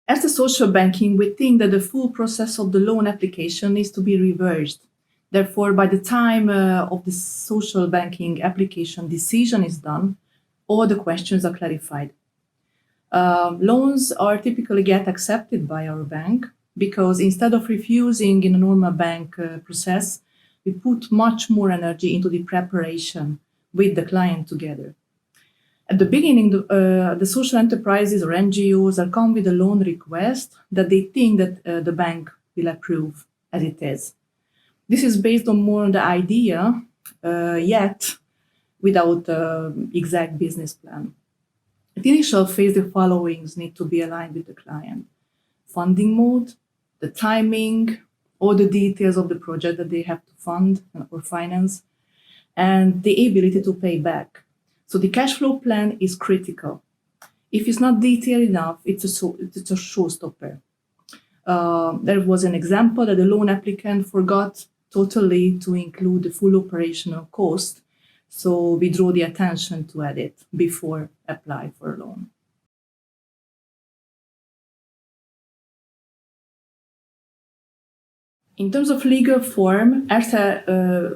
As the social banking, we think that the full process of the loan application needs to be reversed. Therefore, by the time of the social banking application decision is done, all the questions are clarified. Loans are typically get accepted by our bank because instead of refusing in a normal bank process, we put much more energy into the preparation with the client together. At the beginning, the social enterprises or NGOs are come with a loan request that they think that the bank will approve as it is. This is based on more on the idea, yet without exact business plan. At the initial phase, the followings need to be aligned with the client. Funding mode, the timing, all the details of the project that they have to fund or finance, and the ability to pay back. So the cash flow plan is critical. If it's not detailed enough, it's a showstopper. There was an example that the loan applicant forgot totally to include the full operational cost, so we draw the attention to add it before apply for a loan. In terms of legal form,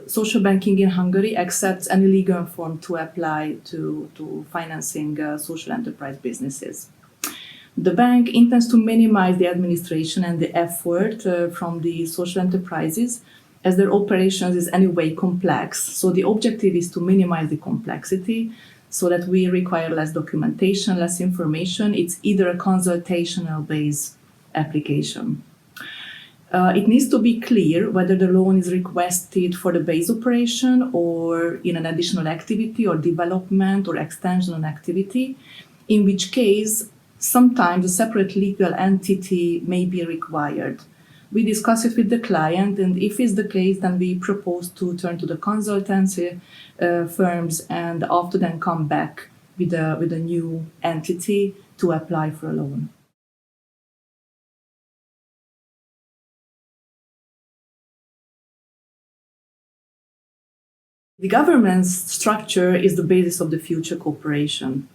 social banking in Hungary accepts any legal form to apply to financing social enterprise businesses. The bank intends to minimize the administration and the effort from the social enterprises, as their operations is anyway complex. So the objective is to minimize the complexity so that we require less documentation, less information. It's either a consultational based application. It needs to be clear whether the loan is requested for the base operation or in an additional activity or development or extension on activity, in which case sometimes a separate legal entity may be required. We discuss it with the client, and if it's the case, then we propose to turn to the consultancy firms and after then come back with a new entity to apply for a loan. The governance structure is the basis of the future cooperation.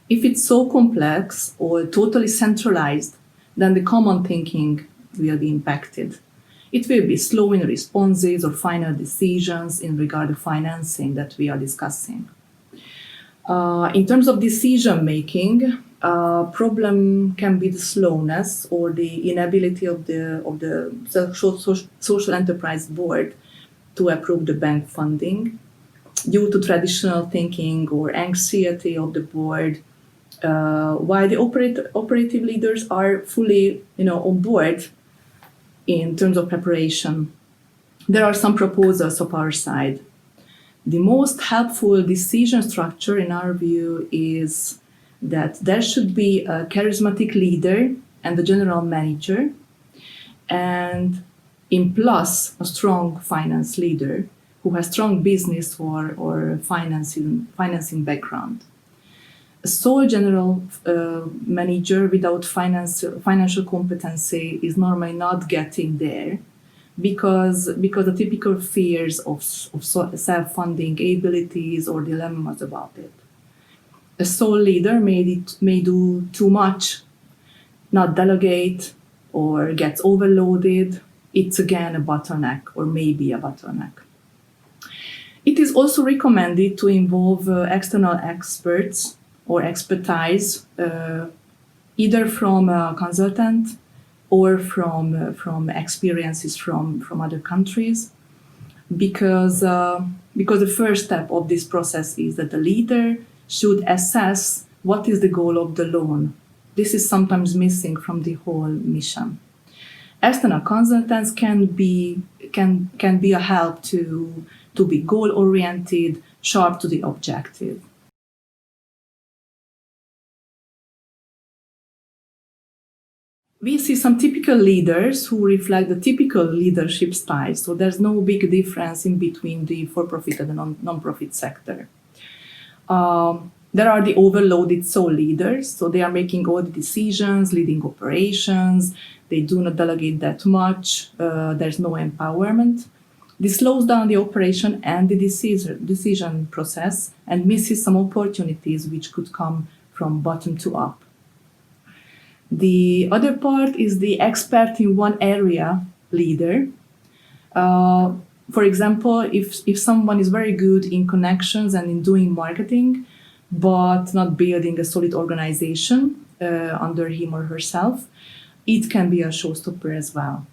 If it's so complex or totally centralized, then the common thinking will be impacted. It will be slow in responses or final decisions in regard to financing that we are discussing. In terms of decision making, problem can be the slowness or the inability of the social enterprise board to approve the bank funding due to traditional thinking or anxiety of the board, while the operative leaders are fully on board in terms of preparation. There are some proposals of our side. The most helpful decision structure in our view is that there should be a charismatic leader and the general manager, and in plus a strong finance leader who has strong business or financing background. A sole general manager without financial competency is normally not getting there because the typical fears of self-funding abilities or dilemmas about it. A sole leader may do too much, not delegate, or gets overloaded. It's again a bottleneck or maybe a bottleneck. It is also recommended to involve external experts or expertise, either from a consultant or from experiences from other countries, because the first step of this process is that the leader should assess what is the goal of the loan. This is sometimes missing from the whole mission. External consultants can be a help to be goal-oriented, sharp to the objective. We see some typical leaders who reflect the typical leadership style, so there's no big difference in between the for-profit and the non-profit sector. There are the overloaded sole leaders, so they are making all the decisions, leading operations, they do not delegate that much, there's no empowerment. This slows down the operation and the decision process and misses some opportunities which could come from bottom to up. The other part is the expert in one area leader. For example, if someone is very good in connections and in doing marketing, but not building a solid organization under him or herself, it can be a showstopper as well.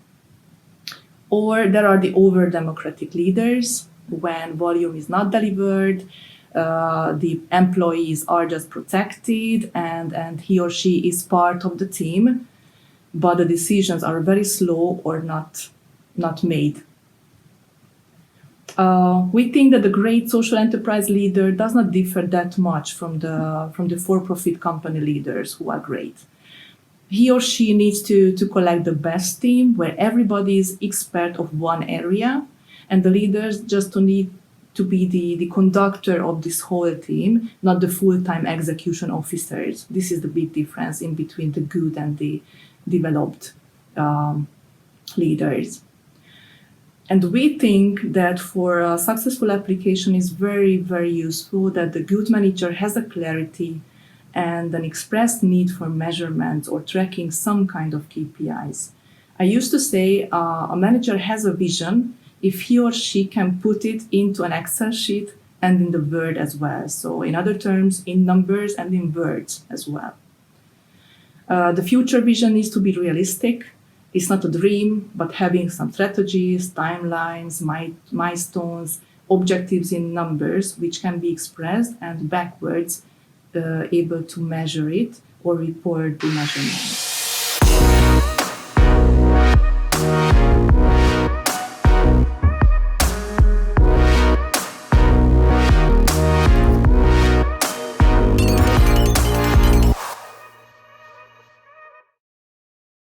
Or there are the over-democratic leaders. When volume is not delivered, the employees are just protected and he or she is part of the team, but the decisions are very slow or not made. We think that the great social enterprise leader does not differ that much from the for-profit company leaders who are great. He or she needs to collect the best team where everybody is expert of one area, and the leaders just need to be the conductor of this whole team, not the full-time execution officers. This is the big difference in between the good and the developed leaders. And we think that for a successful application is very, very useful that the good manager has a clarity and an expressed need for measurement or tracking some kind of KPIs. I used to say a manager has a vision if he or she can put it into an Excel sheet and in the Word as well. So in other terms, in numbers and in words as well. The future vision needs to be realistic. It's not a dream, but having some strategies, timelines, milestones, objectives in numbers, which can be expressed and backwards able to measure it or report the measurements.